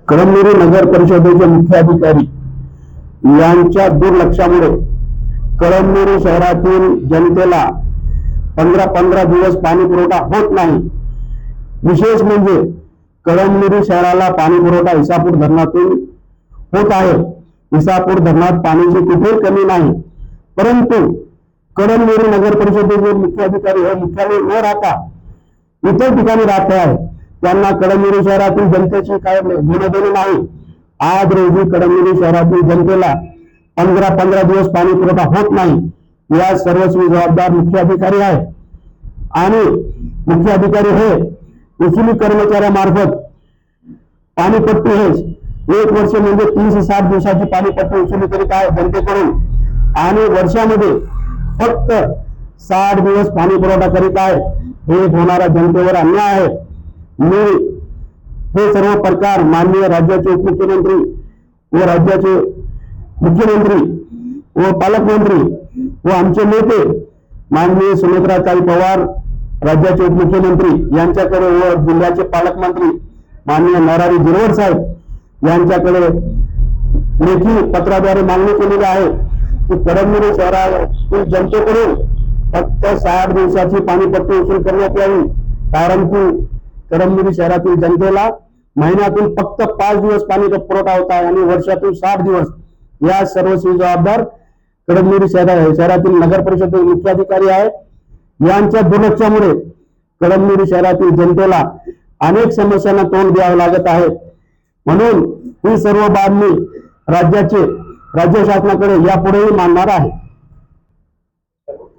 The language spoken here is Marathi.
कळमनुरी नगर परिषदेचे मुख्याधिकारी यांच्या दुर्लक्षामुळे कळमनुरी शहरातील जनतेला 15 दिवस पाणी पुरवठा होत नाही। विशेष म्हणजे कळमनुरी शहराला पाणी पुरवठा इसापूर धरणातून होत आहे। इसापूर धरणात पाण्याची कुठेही कमी नाही, परंतु कळमनुरी नगर परिषदेचे मुख्याधिकारी हे मुख्यालय न राहता इतर ठिकाणी राहत आहे। त्यांना कळमनुरी शहरातील जनतेची काय घेणं नाही। आज रोजी कळमनुरी शहरातील जनतेला 15 दिवस पाणी पुरवठा होत नाही। या सर्वस्वी जबाबदार मुख्याधिकारी आहे आणि मुख्याधिकारी हे वसुली कर्मचाऱ्यामार्फत पाणीपट्टी हे 1 वर्ष म्हणजे 30 ते 60 दिवसाची पाणीपट्टी वसुली करीत आहे जनतेकडून आणि वर्षामध्ये फक्त 60 दिवस पाणी पुरवठा करीत आहे। हे होणारा जनतेवर अन्याय आहे। मी हे सर्व प्रकार माननीय राज्याचे उपमुख्यमंत्री व राज्याचे मुख्यमंत्री व पालकमंत्री व आमचे नेते माननीय सुमित्राताई पवार राज्याचे उपमुख्यमंत्री यांच्याकडे व जिल्ह्याचे पालकमंत्री माननीय नरहरी झिरवळ साहेब यांच्याकडे लेखी पत्राद्वारे मागणी केलेली आहे की कळमनुरी शहरातील जनतेकडून फक्त 60 दिवसाची पाणीपट्टी वसूल करण्यात यावी। कारण की कळमनुरी शहरातील जनतेला महिन्यातून फक्त 5 दिवस पाणी पुरवठा होता आणि वर्षातून 60 दिवस। या सर्वस्वी जबाबदार कळमनुरी शहरातील नगर परिषद मुख्याधिकारी आहे। यांच्या दुर्लक्षामुळे कळमनुरी शहरातील जनतेला अनेक समस्यांना तोंड द्यावे लागत आहे। म्हणून ही सर्व बाब मी राज्य शासनाकडे यापुढेही मांडणार आहे।